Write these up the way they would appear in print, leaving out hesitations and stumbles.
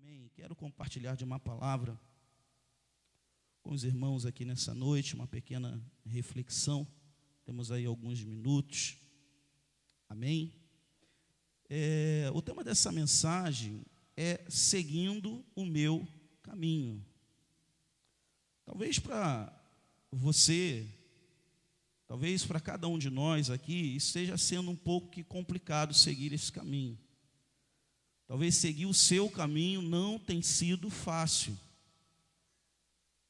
Amém. Quero compartilhar de uma palavra com os irmãos aqui nessa noite, uma pequena reflexão. Temos aí alguns minutos. Amém. O tema dessa mensagem é seguindo o meu caminho. Talvez para você, talvez para cada um de nós aqui, esteja sendo um pouco que complicado seguir esse caminho. Talvez seguir o seu caminho não tem sido fácil.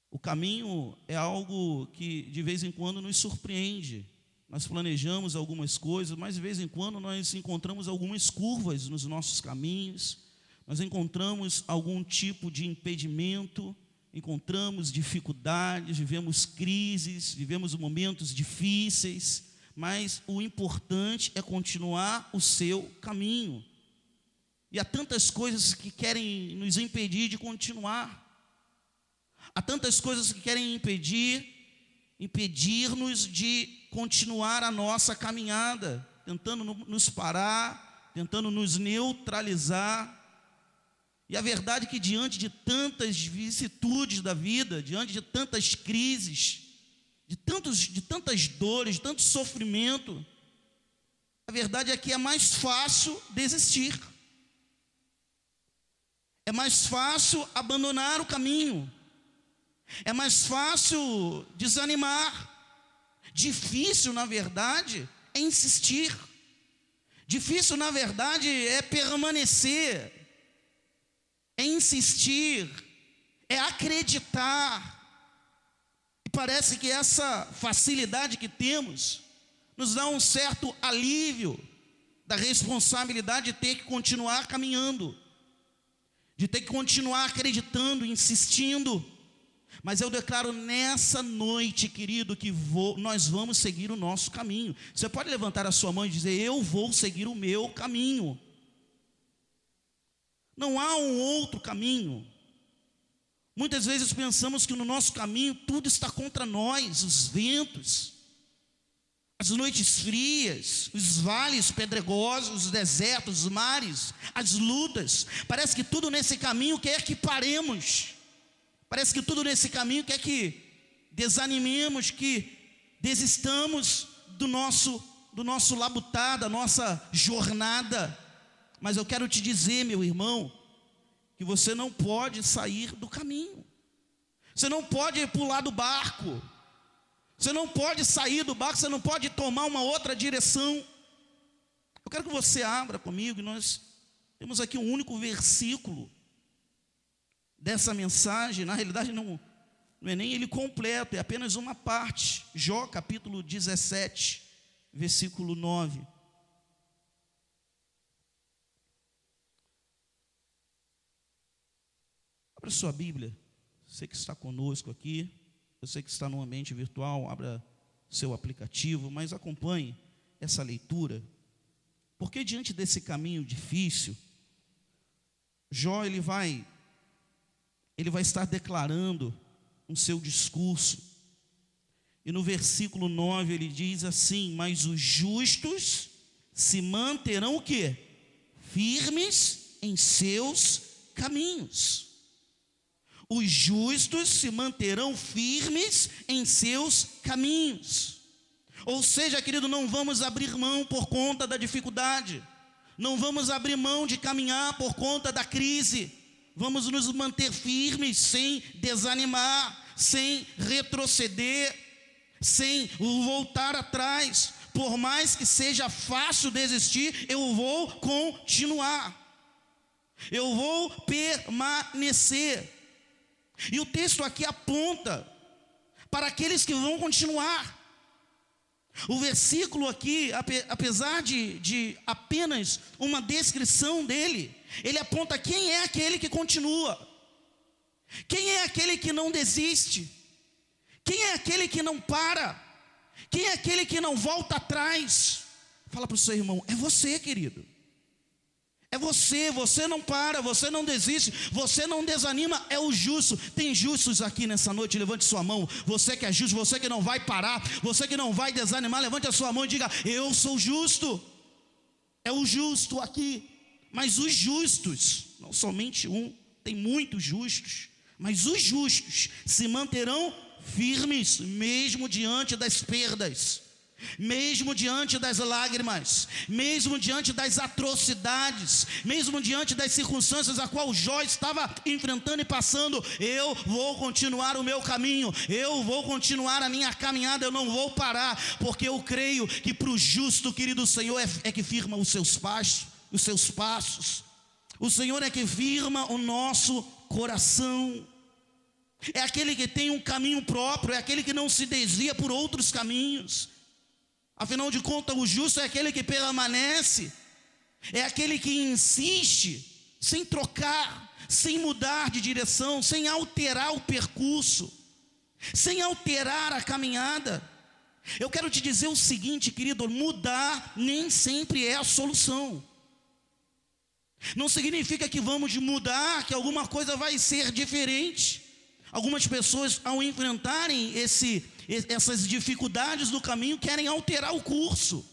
O caminho é algo que de vez em quando nos surpreende. Nós planejamos algumas coisas, mas de vez em quando nós encontramos algumas curvas nos nossos caminhos, nós encontramos algum tipo de impedimento, encontramos dificuldades, vivemos crises, vivemos momentos difíceis, mas o importante é continuar o seu caminho. E há tantas coisas que querem nos impedir de continuar. Há tantas coisas que querem impedir-nos de continuar a nossa caminhada, tentando nos parar, tentando nos neutralizar. E a verdade é que diante de tantas vicissitudes da vida, diante de tantas crises, de tantas dores, de tanto sofrimento, a verdade é que é mais fácil desistir. É mais fácil abandonar o caminho. É mais fácil desanimar. Difícil, na verdade, é insistir. Difícil, na verdade, é permanecer. É insistir. É acreditar. E parece que essa facilidade que temos nos dá um certo alívio da responsabilidade de ter que continuar caminhando, de ter que continuar acreditando, insistindo. Mas eu declaro nessa noite, querido, que nós vamos seguir o nosso caminho. Você pode levantar a sua mão e dizer: eu vou seguir o meu caminho. Não há um outro caminho. Muitas vezes pensamos que no nosso caminho tudo está contra nós, os ventos, as noites frias, os vales pedregosos, os desertos, os mares, as lutas. Parece que tudo nesse caminho quer que paremos. Parece que tudo nesse caminho quer que desanimemos, que desistamos do nosso labutar, da nossa jornada. Mas eu quero te dizer, meu irmão, que você não pode sair do caminho. Você não pode pular do barco. Você não pode sair do barco, você não pode tomar uma outra direção. Eu quero que você abra comigo, e nós temos aqui um único versículo dessa mensagem. Na realidade não é nem ele completo, é apenas uma parte. Jó capítulo 17, versículo 9. Abra sua Bíblia, você que está conosco aqui, você que está no ambiente virtual, abra seu aplicativo, mas acompanhe essa leitura, porque diante desse caminho difícil, Jó ele vai estar declarando um seu discurso, e no versículo 9 ele diz assim: mas os justos se manterão o quê? Firmes em seus caminhos. Os justos se manterão firmes em seus caminhos. Ou seja, querido, não vamos abrir mão por conta da dificuldade, não vamos abrir mão de caminhar por conta da crise. Vamos nos manter firmes, sem desanimar, sem retroceder, sem voltar atrás. Por mais que seja fácil desistir, eu vou continuar, eu vou permanecer. E o texto aqui aponta para aqueles que vão continuar. O versículo aqui, apesar de apenas uma descrição dele, ele aponta quem é aquele que continua, quem é aquele que não desiste, quem é aquele que não para, quem é aquele que não volta atrás. Fala para o seu irmão: é você, querido. É você, você não para, você não desiste, você não desanima, é o justo. Tem justos aqui nessa noite, levante sua mão. Você que é justo, você que não vai parar, você que não vai desanimar, levante a sua mão e diga: eu sou justo. é o justo aqui. Mas os justos, não somente um, tem muitos justos, mas os justos se manterão firmes, mesmo diante das perdas, mesmo diante das lágrimas, mesmo diante das atrocidades, mesmo diante das circunstâncias a qual Jó estava enfrentando e passando. Eu vou continuar o meu caminho, eu vou continuar a minha caminhada, eu não vou parar, porque eu creio que para o justo, querido, o Senhor é que firma os seus passos. O Senhor é que firma o nosso coração. É aquele que tem um caminho próprio, é aquele que não se desvia por outros caminhos. Afinal de contas, o justo é aquele que permanece, é aquele que insiste, sem trocar, sem mudar de direção, sem alterar o percurso, sem alterar a caminhada. Eu quero te dizer o seguinte, querido: mudar nem sempre é a solução. Não significa que vamos mudar, que alguma coisa vai ser diferente. Algumas pessoas, ao enfrentarem essas dificuldades do caminho, querem alterar o curso,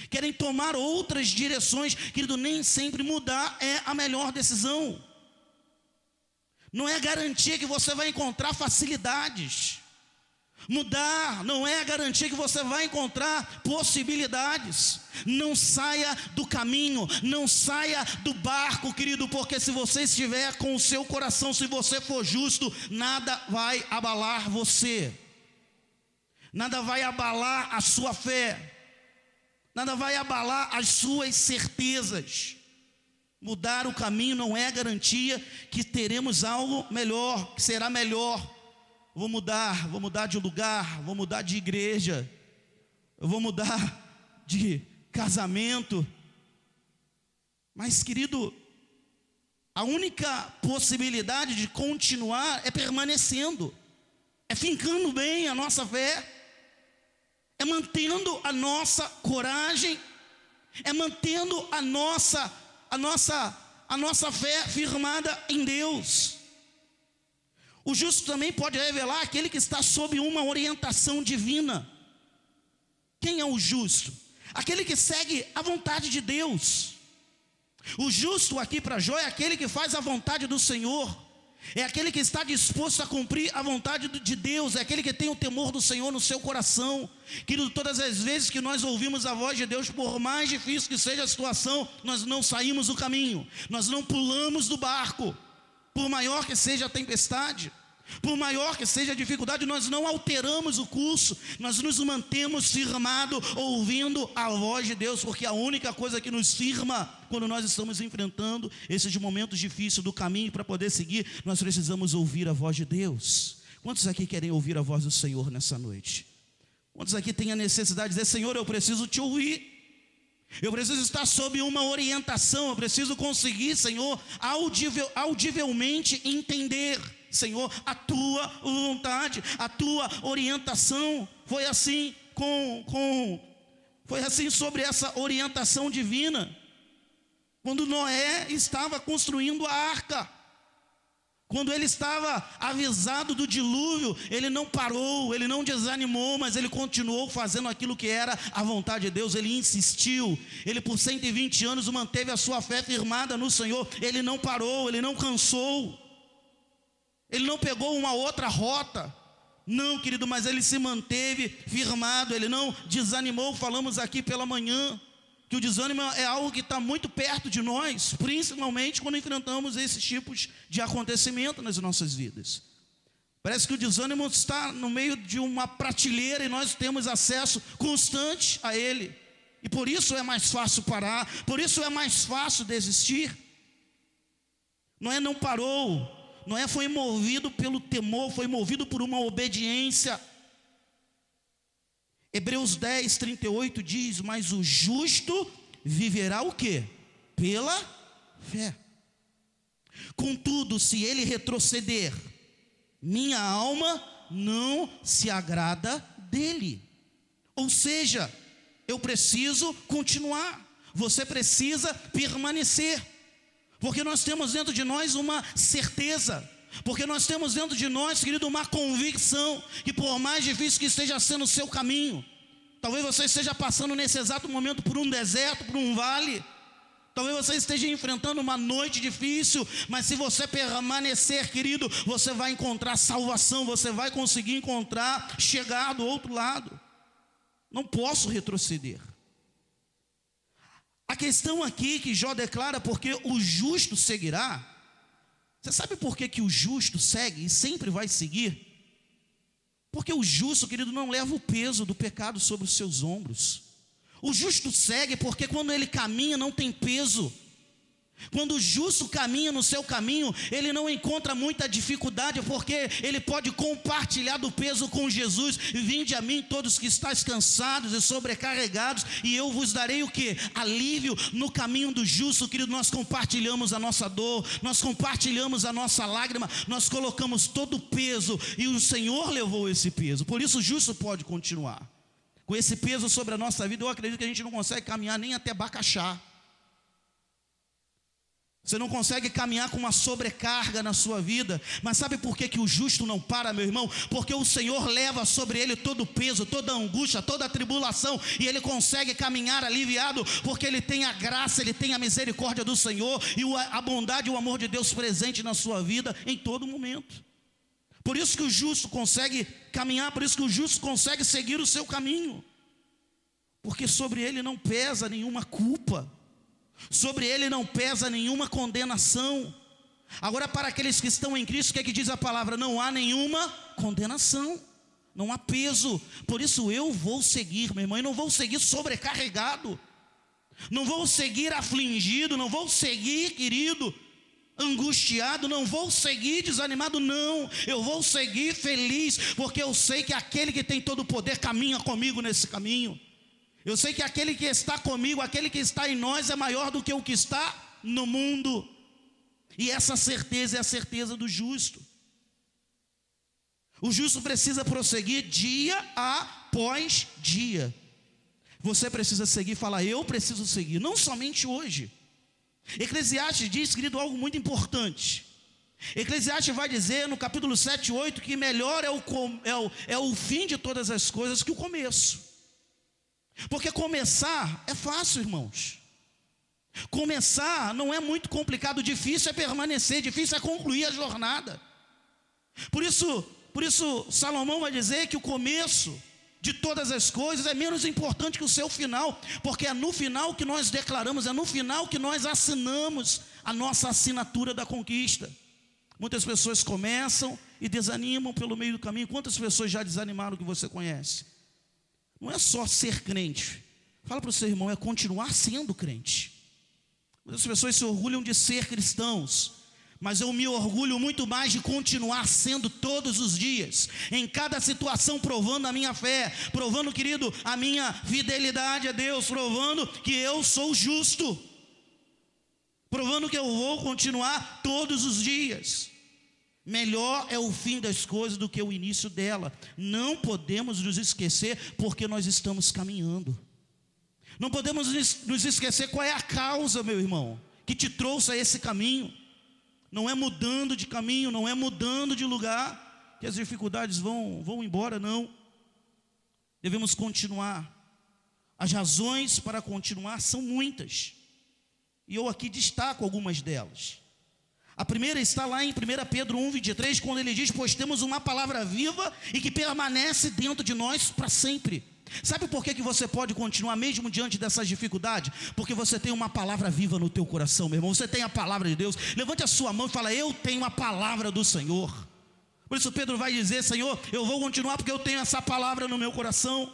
querem tomar outras direções. Querido, nem sempre mudar é a melhor decisão. Não é garantia que você vai encontrar facilidades. Mudar não é a garantia que você vai encontrar possibilidades. Não saia do caminho, não saia do barco, querido, porque se você estiver com o seu coração, se você for justo, nada vai abalar você, nada vai abalar a sua fé, nada vai abalar as suas certezas. Mudar o caminho não é garantia que teremos algo melhor, que será melhor. Vou mudar de lugar, vou mudar de igreja, eu vou mudar de casamento. Mas, querido, a única possibilidade de continuar é permanecendo, é fincando bem a nossa fé, é mantendo a nossa coragem, é mantendo a nossa fé firmada em Deus. O justo também pode revelar aquele que está sob uma orientação divina. Quem é o justo? Aquele que segue a vontade de Deus. O justo aqui para Jó é aquele que faz a vontade do Senhor, é aquele que está disposto a cumprir a vontade de Deus, é aquele que tem o temor do Senhor no seu coração. Querido, todas as vezes que nós ouvimos a voz de Deus, por mais difícil que seja a situação, nós não saímos do caminho, nós não pulamos do barco. Por maior que seja a tempestade, por maior que seja a dificuldade, nós não alteramos o curso, nós nos mantemos firmados, ouvindo a voz de Deus, porque a única coisa que nos firma quando nós estamos enfrentando esses momentos difíceis do caminho, para poder seguir, nós precisamos ouvir a voz de Deus. Quantos aqui querem ouvir a voz do Senhor nessa noite? Quantos aqui têm a necessidade de dizer: Senhor, eu preciso te ouvir, eu preciso estar sob uma orientação, eu preciso conseguir, Senhor, audivelmente entender, Senhor, a tua vontade, a tua orientação. Foi assim foi assim sobre essa orientação divina, quando Noé estava construindo a arca. Quando ele estava avisado do dilúvio, ele não parou, ele não desanimou, mas ele continuou fazendo aquilo que era a vontade de Deus. Ele insistiu, ele por 120 anos manteve a sua fé firmada no Senhor. Ele não parou, ele não cansou, ele não pegou uma outra rota, não, querido, mas ele se manteve firmado, ele não desanimou. Falamos aqui pela manhã que o desânimo é algo que está muito perto de nós, principalmente quando enfrentamos esses tipos de acontecimento nas nossas vidas. Parece que o desânimo está no meio de uma prateleira e nós temos acesso constante a ele, e por isso é mais fácil parar, por isso é mais fácil desistir. Noé não parou, Noé foi movido pelo temor, foi movido por uma obediência. Hebreus 10, 38 diz: mas o justo viverá o quê? Pela fé. Contudo, se ele retroceder, minha alma não se agrada dele. Ou seja, eu preciso continuar, você precisa permanecer, porque nós temos dentro de nós uma certeza, porque nós temos dentro de nós, querido, uma convicção, que por mais difícil que esteja sendo o seu caminho, Talvez você esteja passando nesse exato momento por um deserto, por um vale. Talvez você esteja enfrentando uma noite difícil, mas se você permanecer, querido, você vai encontrar salvação, você vai conseguir chegar do outro lado. Não posso retroceder. A questão aqui que Jó declara, porque o justo seguirá. Você sabe por que o justo segue e sempre vai seguir? Porque o justo, querido, não leva o peso do pecado sobre os seus ombros. O justo segue porque quando ele caminha não tem peso. Quando o justo caminha no seu caminho, ele não encontra muita dificuldade, porque ele pode compartilhar do peso com Jesus. Vinde a mim todos que estáis cansados e sobrecarregados, e eu vos darei o quê? Alívio. No caminho do justo, querido, nós compartilhamos a nossa dor, nós compartilhamos a nossa lágrima, nós colocamos todo o peso, e o Senhor levou esse peso. Por isso o justo pode continuar. Com esse peso sobre a nossa vida, eu acredito que a gente não consegue caminhar nem até Bacaxá. Você não consegue caminhar com uma sobrecarga na sua vida. Mas sabe por que o justo não para, meu irmão? Porque o Senhor leva sobre ele todo o peso, toda a angústia, toda a tribulação, e ele consegue caminhar aliviado, porque ele tem a graça, ele tem a misericórdia do Senhor, e a bondade e o amor de Deus presente na sua vida em todo momento. Por isso que o justo consegue caminhar, por isso que o justo consegue seguir o seu caminho, porque sobre ele não pesa nenhuma culpa, sobre ele não pesa nenhuma condenação. Agora, para aqueles que estão em Cristo, o que é que diz a palavra? Não há nenhuma condenação, não há peso. Por isso eu vou seguir, meu irmão, e não vou seguir sobrecarregado, não vou seguir afligido, não vou seguir, querido, angustiado, não vou seguir desanimado, não. Eu vou seguir feliz, porque eu sei que aquele que tem todo o poder caminha comigo nesse caminho. Eu sei que aquele que está comigo, aquele que está em nós é maior do que o que está no mundo. E essa certeza é a certeza do justo. O justo precisa prosseguir dia após dia. Você precisa seguir, fala, eu preciso seguir, não somente hoje. Eclesiastes diz, querido, algo muito importante. Eclesiastes vai dizer no capítulo 7 e 8 que melhor é o fim de todas as coisas que o começo. Porque começar é fácil, irmãos. Começar não é muito complicado, difícil é permanecer, difícil é concluir a jornada. Por isso Salomão vai dizer que o começo de todas as coisas é menos importante que o seu final, porque é no final que nós declaramos, é no final que nós assinamos a nossa assinatura da conquista. Muitas pessoas começam e desanimam pelo meio do caminho. Quantas pessoas já desanimaram que você conhece? Não é só ser crente. Fala para o seu irmão, é continuar sendo crente. Muitas pessoas se orgulham de ser cristãos, mas eu me orgulho muito mais de continuar sendo todos os dias, em cada situação, provando a minha fé, provando, querido, a minha fidelidade a Deus, provando que eu sou justo, provando que eu vou continuar todos os dias. Melhor é o fim das coisas do que o início dela. Não podemos nos esquecer porque nós estamos caminhando. Não podemos nos esquecer qual é a causa, meu irmão, que te trouxe a esse caminho. Não é mudando de caminho, não é mudando de lugar que as dificuldades vão embora, não. Devemos continuar. As razões para continuar são muitas, e eu aqui destaco algumas delas. A primeira está lá em 1 Pedro 1,23, quando ele diz, pois temos uma palavra viva e que permanece dentro de nós para sempre. Sabe por que você pode continuar mesmo diante dessas dificuldades? Porque você tem uma palavra viva no teu coração, meu irmão. Você tem a palavra de Deus. Levante a sua mão e fala, eu tenho a palavra do Senhor. Por isso Pedro vai dizer, Senhor, eu vou continuar porque eu tenho essa palavra no meu coração.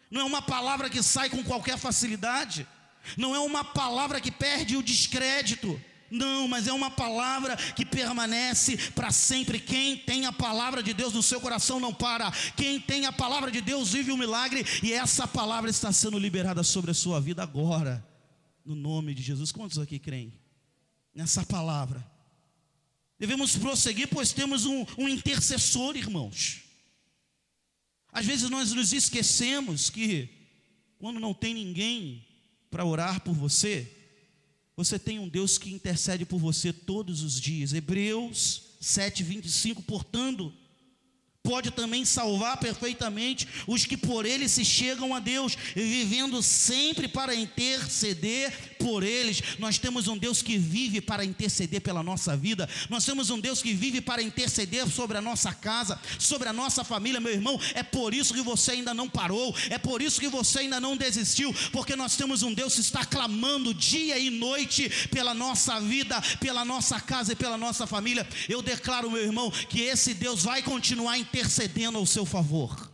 Não é uma palavra que sai com qualquer facilidade, não é uma palavra que perde o descrédito, não, mas é uma palavra que permanece para sempre. Quem tem a palavra de Deus no seu coração não para. Quem tem a palavra de Deus vive um milagre, e essa palavra está sendo liberada sobre a sua vida agora, no nome de Jesus. Quantos aqui creem nessa palavra? Devemos prosseguir, pois temos um intercessor, irmãos. Às vezes nós nos esquecemos que quando não tem ninguém para orar por você, você tem um Deus que intercede por você todos os dias. Hebreus 7:25, pode também salvar perfeitamente os que por ele se chegam a Deus, vivendo sempre para interceder por eles. Nós temos um Deus que vive para interceder pela nossa vida. Nós temos um Deus que vive para interceder sobre a nossa casa, sobre a nossa família, meu irmão. É por isso que você ainda não parou, é por isso que você ainda não desistiu, porque nós temos um Deus que está clamando dia e noite pela nossa vida, pela nossa casa e pela nossa família. Eu declaro, meu irmão, que esse Deus vai continuar intercedendo ao seu favor.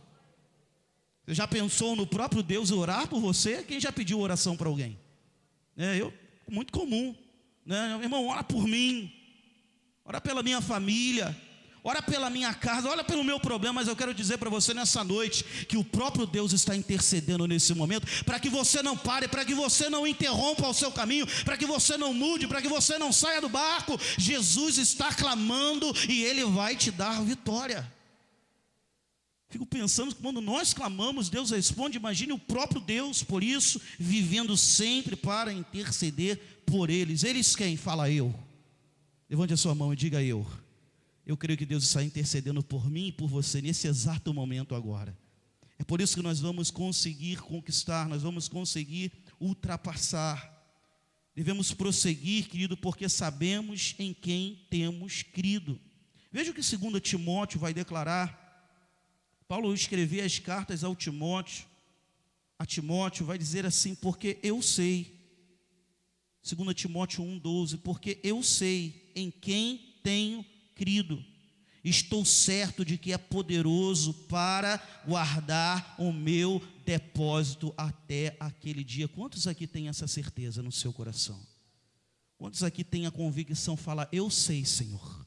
Você já pensou no próprio Deus orar por você? Quem já pediu oração para alguém? Muito comum, né? Irmão, ora por mim, ora pela minha família, ora pela minha casa, ora pelo meu problema. Mas eu quero dizer para você nessa noite que o próprio Deus está intercedendo nesse momento, para que você não pare, para que você não interrompa o seu caminho, para que você não mude, para que você não saia do barco. Jesus está clamando e Ele vai te dar vitória. Fico pensando que quando nós clamamos, Deus responde. Imagine o próprio Deus, por isso, vivendo sempre para interceder por eles. Eles quem? Fala eu. Levante a sua mão e diga eu. Eu creio que Deus está intercedendo por mim e por você nesse exato momento agora. É por isso que nós vamos conseguir conquistar, nós vamos conseguir ultrapassar. Devemos prosseguir, querido, porque sabemos em quem temos crido. Veja o que 2 Timóteo vai declarar. Paulo escrever as cartas a Timóteo vai dizer assim: porque eu sei, 2 Timóteo 1,12, porque eu sei em quem tenho crido, estou certo de que é poderoso para guardar o meu depósito até aquele dia. Quantos aqui têm essa certeza no seu coração? Quantos aqui têm a convicção? Fala, eu sei, Senhor,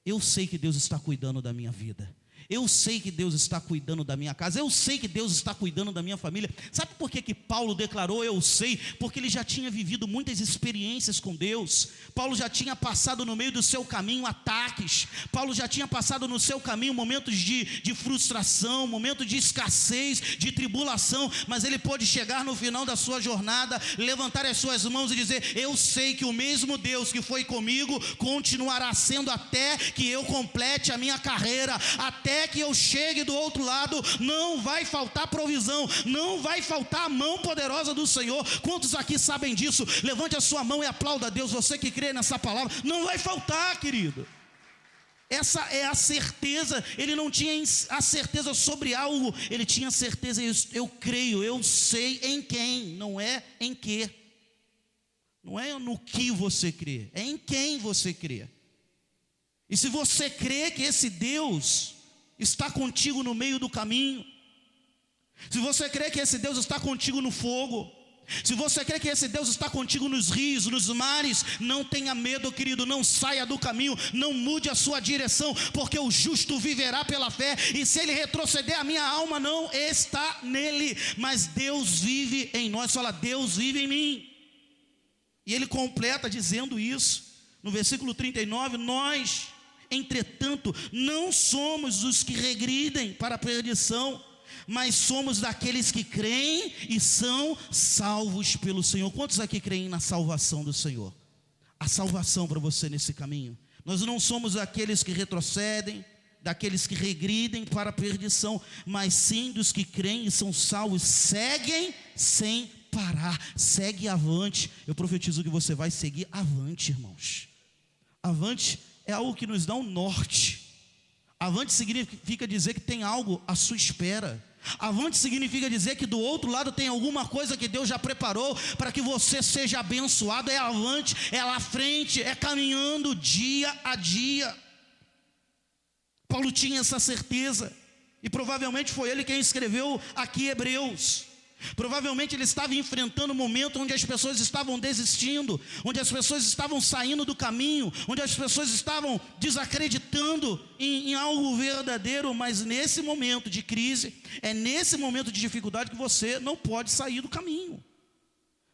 eu sei que Deus está cuidando da minha vida, eu sei que Deus está cuidando da minha casa, eu sei que Deus está cuidando da minha família. Sabe por que Paulo declarou eu sei? Porque ele já tinha vivido muitas experiências com Deus. Paulo já tinha passado no meio do seu caminho ataques. Paulo já tinha passado no seu caminho momentos de frustração, momentos de escassez, de tribulação. Mas ele pôde chegar no final da sua jornada, levantar as suas mãos e dizer: eu sei que o mesmo Deus que foi comigo continuará sendo até que eu complete a minha carreira, até que eu chegue do outro lado. Não vai faltar provisão, não vai faltar a mão poderosa do Senhor. Quantos aqui sabem disso? Levante a sua mão e aplauda a Deus, você que crê nessa palavra. Não vai faltar, querido. Essa é a certeza. Ele não tinha a certeza sobre algo, ele tinha certeza. Eu creio, eu sei em quem, não é em que. Não é no que você crê, é em quem você crê. E se você crê que esse Deus está contigo no meio do caminho, se você crê que esse Deus está contigo no fogo, se você crê que esse Deus está contigo nos rios, nos mares, não tenha medo, querido, não saia do caminho, não mude a sua direção, porque o justo viverá pela fé, e se ele retroceder, a minha alma não está nele, mas Deus vive em nós. Fala, Deus vive em mim. E ele completa dizendo isso, no versículo 39, nós, entretanto, não somos os que regridem para a perdição, mas somos daqueles que creem e são salvos pelo Senhor. Quantos aqui creem na salvação do Senhor? A salvação para você nesse caminho. Nós não somos daqueles que retrocedem, daqueles que regridem para a perdição, mas sim dos que creem e são salvos, seguem sem parar, segue avante. Eu profetizo que você vai seguir avante, irmãos. Avante é algo que nos dá um norte. Avante significa dizer que tem algo à sua espera. Avante significa dizer que do outro lado tem alguma coisa que Deus já preparou para que você seja abençoado. É avante, é lá à frente, é caminhando dia a dia. Paulo tinha essa certeza, e provavelmente foi ele quem escreveu aqui Hebreus. Provavelmente ele estava enfrentando um momento onde as pessoas estavam desistindo, onde as pessoas estavam saindo do caminho, onde as pessoas estavam desacreditando em algo verdadeiro. Mas nesse momento de crise, é nesse momento de dificuldade que você não pode sair do caminho.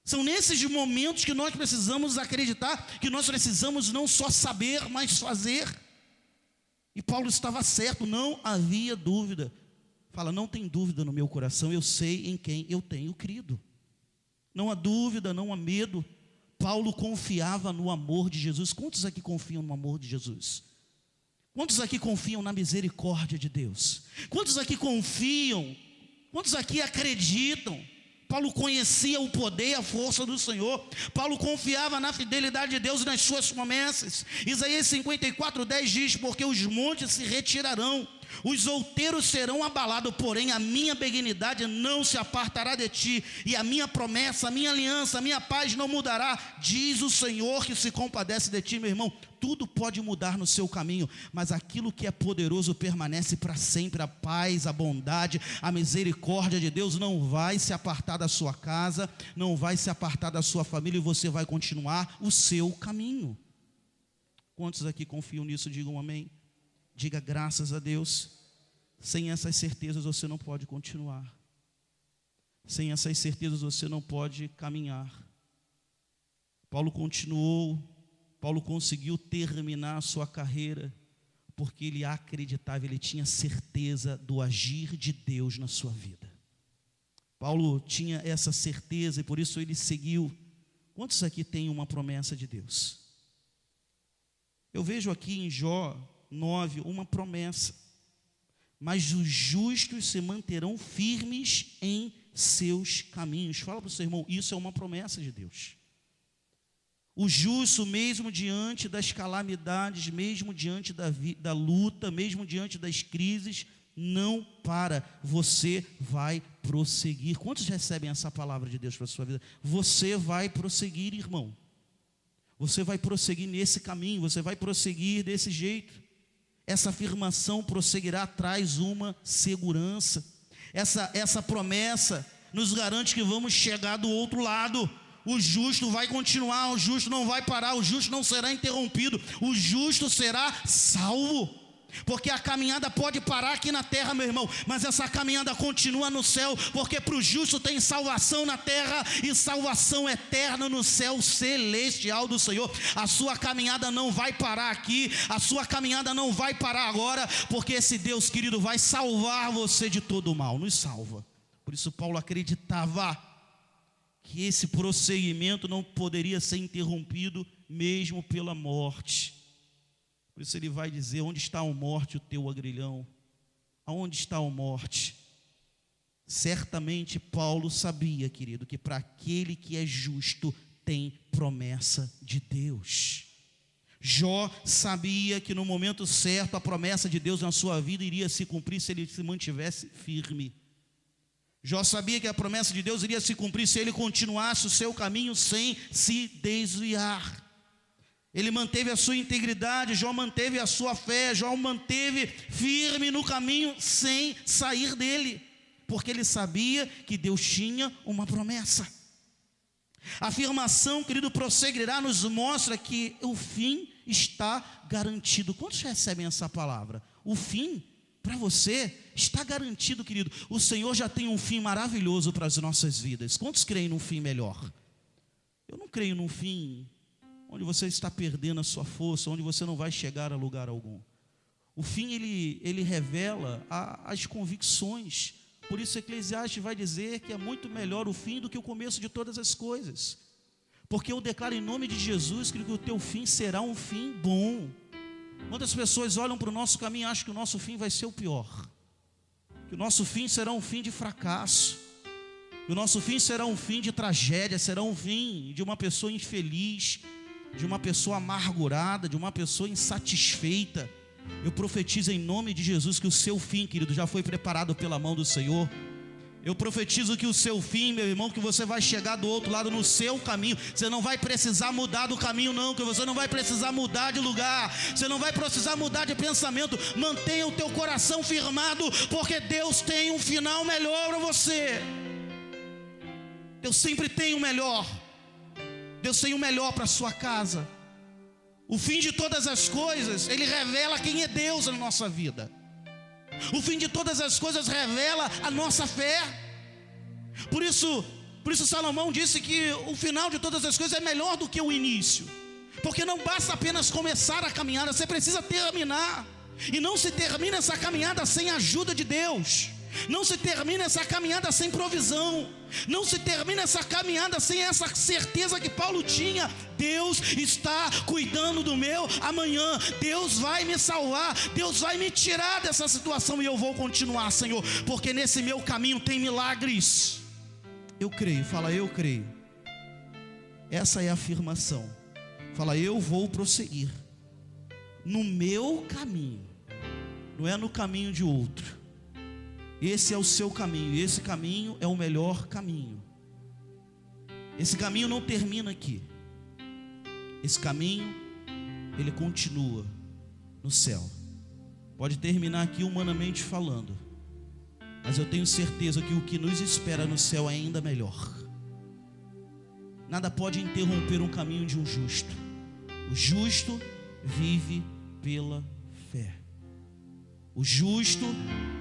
São nesses momentos que nós precisamos acreditar, que nós precisamos não só saber, mas fazer. E Paulo estava certo, não havia dúvida. Fala, não tem dúvida no meu coração, eu sei em quem eu tenho crido. Não há dúvida, não há medo. Paulo confiava no amor de Jesus. Quantos aqui confiam no amor de Jesus? Quantos aqui confiam na misericórdia de Deus? Quantos aqui confiam? Quantos aqui acreditam? Paulo conhecia o poder e a força do Senhor. Paulo confiava na fidelidade de Deus e nas suas promessas. Isaías 54:10 diz: porque os montes se retirarão, os outeiros serão abalados, porém a minha benignidade não se apartará de ti, e a minha promessa, a minha aliança, a minha paz não mudará, diz o Senhor que se compadece de ti. Meu irmão, tudo pode mudar no seu caminho, mas aquilo que é poderoso permanece para sempre. A paz, a bondade, a misericórdia de Deus não vai se apartar da sua casa, não vai se apartar da sua família, e você vai continuar o seu caminho. Quantos aqui confiam nisso? Digam amém. Diga graças a Deus. Sem essas certezas você não pode continuar. Sem essas certezas você não pode caminhar. Paulo continuou. Paulo conseguiu terminar a sua carreira porque ele acreditava, ele tinha certeza do agir de Deus na sua vida. Paulo tinha essa certeza e por isso ele seguiu. Quantos aqui têm uma promessa de Deus? Eu vejo aqui em Jó 9, uma promessa: mas os justos se manterão firmes em seus caminhos. Fala para o seu irmão, isso é uma promessa de Deus. O justo, mesmo diante das calamidades, mesmo diante da luta, mesmo diante das crises, não para, você vai prosseguir. Quantos recebem essa palavra de Deus para a sua vida? Você vai prosseguir, irmão. Você vai prosseguir nesse caminho, você vai prosseguir desse jeito. Essa afirmação prosseguirá traz uma segurança. Essa promessa nos garante que vamos chegar do outro lado. O justo vai continuar, o justo não vai parar, o justo não será interrompido, o justo será salvo. Porque a caminhada pode parar aqui na terra, meu irmão, mas essa caminhada continua no céu, porque para o justo tem salvação na terra e salvação eterna no céu celestial do Senhor. A sua caminhada não vai parar aqui, a sua caminhada não vai parar agora, porque esse Deus querido vai salvar você de todo o mal, nos salva. Por isso Paulo acreditava que esse prosseguimento não poderia ser interrompido mesmo pela morte. Por isso ele vai dizer: onde está a morte, o teu agrilhão? Aonde está a morte? Certamente Paulo sabia, querido, que para aquele que é justo tem promessa de Deus. Jó sabia que no momento certo a promessa de Deus na sua vida iria se cumprir se ele se mantivesse firme. Jó sabia que a promessa de Deus iria se cumprir se ele continuasse o seu caminho sem se desviar. Ele manteve a sua integridade, Jó manteve a sua fé, Jó manteve firme no caminho sem sair dele, porque ele sabia que Deus tinha uma promessa. A afirmação, querido, prosseguirá, nos mostra que o fim está garantido. Quantos recebem essa palavra? O fim para você está garantido, querido. O Senhor já tem um fim maravilhoso para as nossas vidas. Quantos creem num fim melhor? Eu não creio num fim onde você está perdendo a sua força, onde você não vai chegar a lugar algum. O fim, ele revela as convicções. Por isso Eclesiastes vai dizer que é muito melhor o fim do que o começo de todas as coisas. Porque eu declaro em nome de Jesus que o teu fim será um fim bom. Quantas pessoas olham para o nosso caminho e acham que o nosso fim vai ser o pior? Que o nosso fim será um fim de fracasso. Que o nosso fim será um fim de tragédia, será um fim de uma pessoa infeliz, de uma pessoa amargurada, de uma pessoa insatisfeita. Eu profetizo em nome de Jesus que o seu fim, querido, já foi preparado pela mão do Senhor. Eu profetizo que o seu fim, meu irmão, que você vai chegar do outro lado no seu caminho. Você não vai precisar mudar do caminho não, que você não vai precisar mudar de lugar, você não vai precisar mudar de pensamento. Mantenha o teu coração firmado, porque Deus tem um final melhor para você. Deus sempre tem o melhor. Deus tem o melhor para a sua casa. O fim de todas as coisas, Ele revela quem é Deus na nossa vida. O fim de todas as coisas revela a nossa fé. Por isso Salomão disse que o final de todas as coisas é melhor do que o início. Porque não basta apenas começar a caminhada, você precisa terminar. E não se termina essa caminhada sem a ajuda de Deus. Não se termina essa caminhada sem provisão. Não se termina essa caminhada sem essa certeza que Paulo tinha: Deus está cuidando do meu amanhã. Deus vai me salvar. Deus vai me tirar dessa situação. E eu vou continuar, Senhor, porque nesse meu caminho tem milagres. Eu creio. Fala, eu creio. Essa é a afirmação. Fala, eu vou prosseguir no meu caminho. Não é no caminho de outro. Esse é o seu caminho, e esse caminho é o melhor caminho. Esse caminho não termina aqui. Esse caminho, ele continua no céu. Pode terminar aqui humanamente falando, mas eu tenho certeza que o que nos espera no céu é ainda melhor. Nada pode interromper um caminho de um justo. O justo vive pela fé. O justo,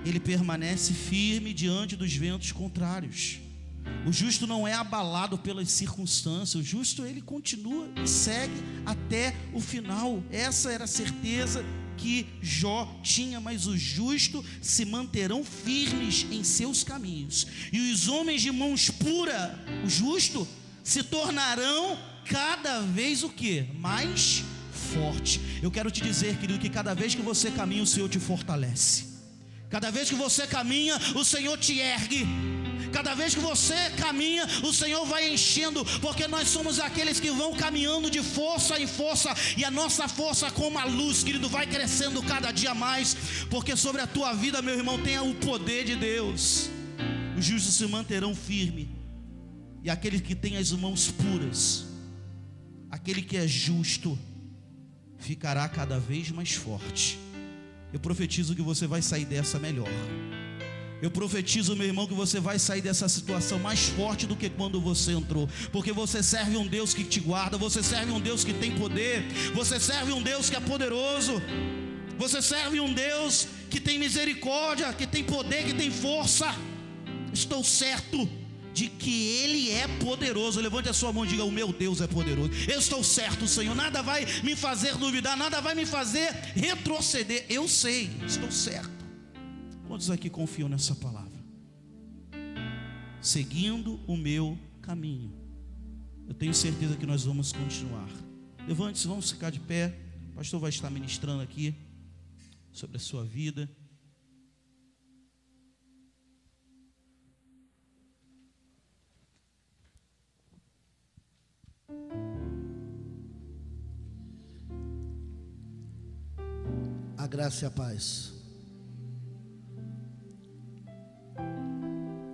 ele permanece firme diante dos ventos contrários. O justo não é abalado pelas circunstâncias. O justo, ele continua e segue até o final. Essa era a certeza que Jó tinha. Mas os justos se manterão firmes em seus caminhos, e os homens de mãos puras, o justo, se tornarão cada vez o quê? Mais forte. Eu quero te dizer, querido, que cada vez que você caminha, o Senhor te fortalece. Cada vez que você caminha, o Senhor te ergue. Cada vez que você caminha, o Senhor vai enchendo, porque nós somos aqueles que vão caminhando de força em força, e a nossa força, como a luz, querido, vai crescendo cada dia mais, porque sobre a tua vida, meu irmão, tem o poder de Deus. Os justos se manterão firmes, e aquele que tem as mãos puras, aquele que é justo, ficará cada vez mais forte. Eu profetizo que você vai sair dessa melhor. Eu profetizo, meu irmão, que você vai sair dessa situação mais forte do que quando você entrou, porque você serve um Deus que te guarda, você serve um Deus que tem poder, você serve um Deus que é poderoso, você serve um Deus que tem misericórdia, que tem poder, que tem força. Estou certo de que Ele é poderoso. Levante a sua mão e diga: o meu Deus é poderoso. Eu estou certo, Senhor, nada vai me fazer duvidar, nada vai me fazer retroceder. Eu sei, estou certo. Quantos aqui confiam nessa palavra? Seguindo o meu caminho. Eu tenho certeza que nós vamos continuar. Levante-se, vamos ficar de pé. O pastor vai estar ministrando aqui sobre a sua vida. A graça e a paz.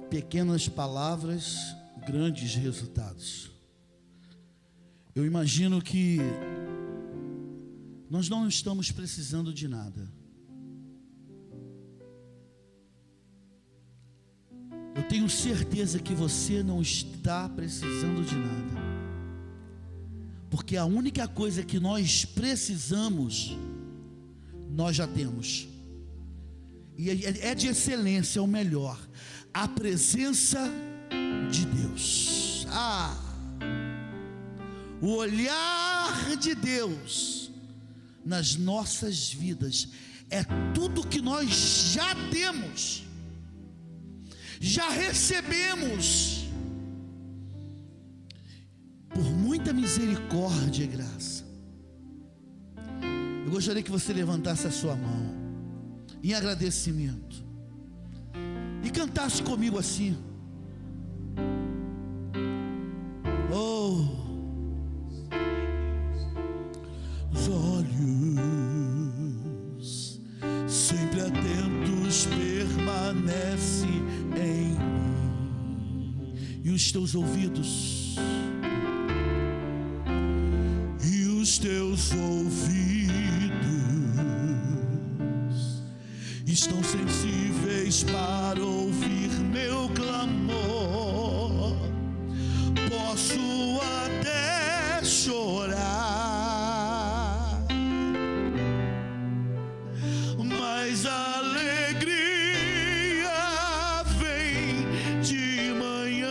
Pequenas palavras, grandes resultados. Eu imagino que nós não estamos precisando de nada. Eu tenho certeza que você não está precisando de nada, porque a única coisa que nós precisamos, nós já temos, e é de excelência, é o melhor: a presença de Deus. O olhar de Deus nas nossas vidas é tudo que nós já temos, já recebemos, por muita misericórdia e graça. Eu gostaria que você levantasse a sua mão em agradecimento e cantasse comigo assim: oh, os olhos sempre atentos permanecem em mim, e os teus ouvidos, os teus ouvidos estão sensíveis para ouvir meu clamor. Posso até chorar, mas a alegria vem de manhã.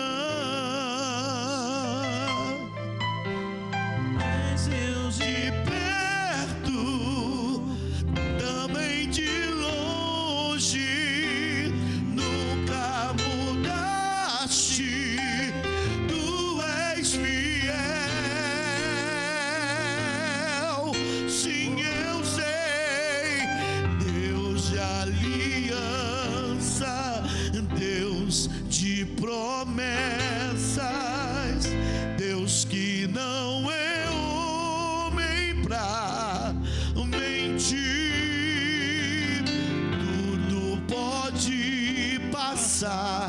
Mas eu de perto, também de longe, no passa,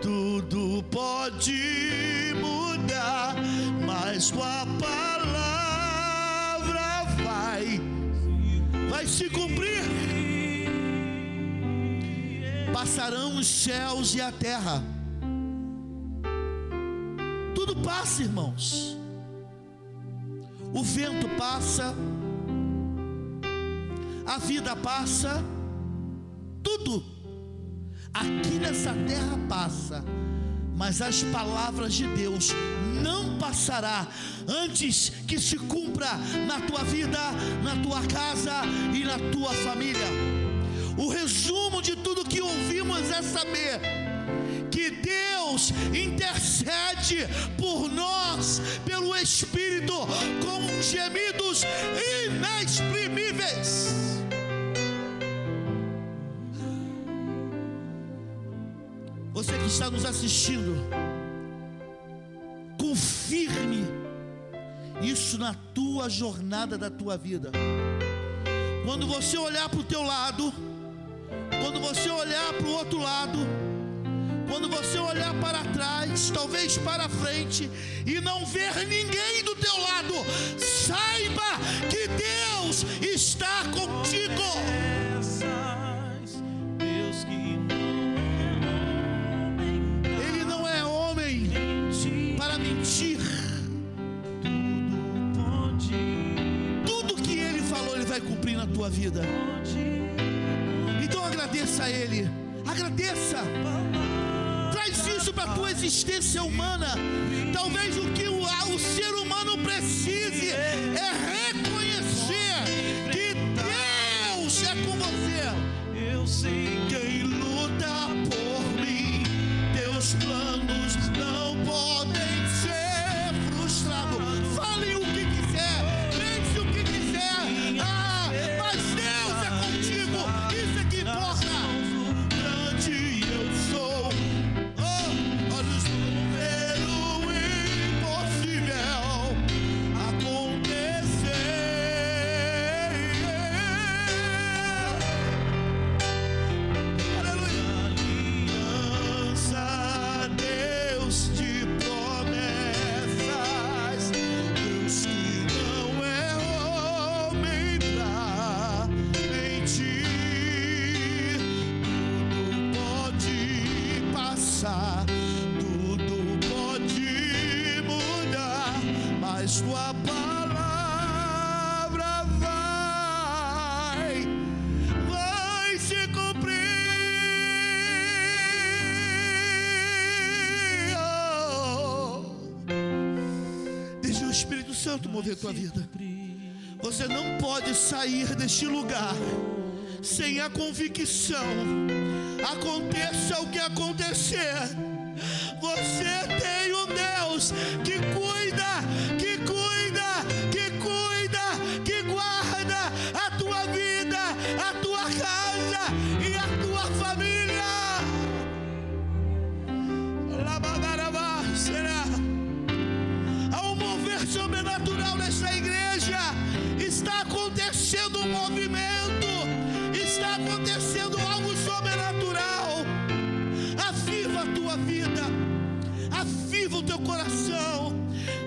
tudo pode mudar, mas tua palavra vai se cumprir. Passarão os céus e a terra, tudo passa, irmãos. O vento passa, a vida passa, tudo aqui nessa terra passa, mas as palavras de Deus não passará antes que se cumpra na tua vida, na tua casa e na tua família. O resumo de tudo que ouvimos é saber que Deus intercede por nós, pelo Espírito, com gemidos inexprimíveis. Você que está nos assistindo, confirme isso na tua jornada da tua vida. Quando você olhar para o teu lado, quando você olhar para o outro lado, quando você olhar para trás, talvez para frente, e não ver ninguém do teu lado, saiba que Deus está contigo. Ele não é homem para mentir. Tudo que Ele falou, Ele vai cumprir na tua vida. Então agradeça a Ele, agradeça. Traz isso para a tua existência humana. Talvez o que o ser humano precise é reconhecer que Deus é com você. Eu sei quem luta por mim, teus planos não podem ser frustrados. Fale o que quiser, pense o que quiser, mas Deus é contigo, isso é que importa. Grande eu sou, olhos ver o impossível acontecer. Aleluia. Lança Deus de promessas, Deus que não é homem pra mentir. Tudo pode passar, tudo pode mudar, mas tua palavra vai se cumprir. Deixa o Espírito Santo mover tua vida. Você não pode sair deste lugar sem a convicção. Aconteça o que acontecer, você tem um Deus que cuida, que cuida, que cuida, que guarda a tua vida, a tua casa e a tua família. Há um mover sobrenatural nessa igreja. Está acontecendo um movimento, está acontecendo algo sobrenatural. Aviva a tua vida, aviva o teu coração.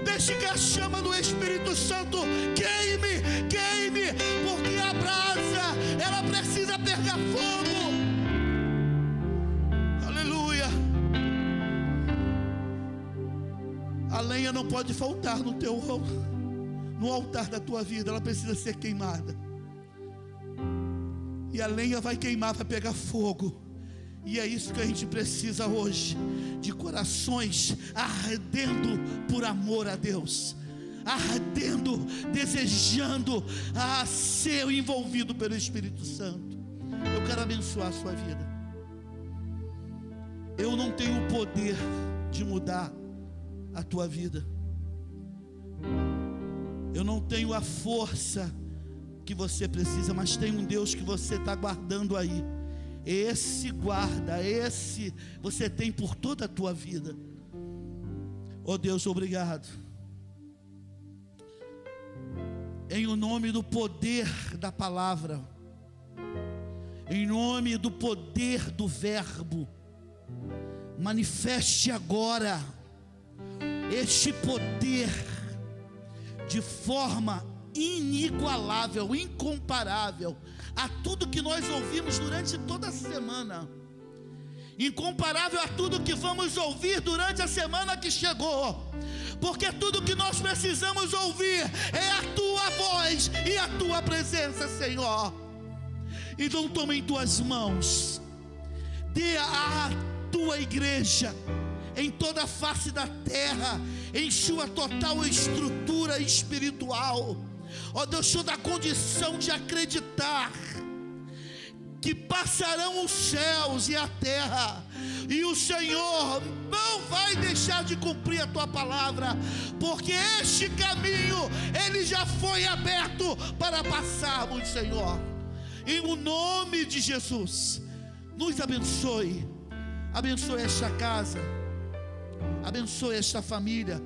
Deixe que a chama do Espírito Santo queime, queime, porque a brasa, ela precisa pegar fogo. Aleluia. A lenha não pode faltar no altar da tua vida, ela precisa ser queimada. E a lenha vai queimar, vai pegar fogo. E é isso que a gente precisa hoje, de corações ardendo por amor a Deus, ardendo, desejando ser envolvido pelo Espírito Santo. Eu quero abençoar a sua vida. Eu não tenho o poder de mudar a tua vida. Eu não tenho a força que você precisa, mas tem um Deus que você está guardando aí. Esse guarda, esse você tem por toda a tua vida. Oh Deus, obrigado. Em o nome do poder da palavra, em nome do poder do verbo, manifeste agora este poder de forma inigualável, incomparável a tudo que nós ouvimos durante toda a semana, incomparável a tudo que vamos ouvir durante a semana que chegou, porque tudo que nós precisamos ouvir é a tua voz e a tua presença, Senhor. Então toma em tuas mãos, dê à tua igreja em toda a face da terra, em sua total estrutura espiritual, ó Deus, toda a condição de acreditar que passarão os céus e a terra, e o Senhor não vai deixar de cumprir a tua palavra, porque este caminho, ele já foi aberto para passarmos, Senhor. Em o nome de Jesus, nos abençoe, abençoe esta casa, abençoe esta família,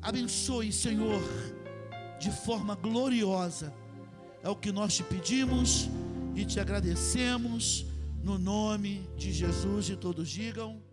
abençoe, Senhor, de forma gloriosa. É o que nós te pedimos e te agradecemos, no nome de Jesus. E todos digam...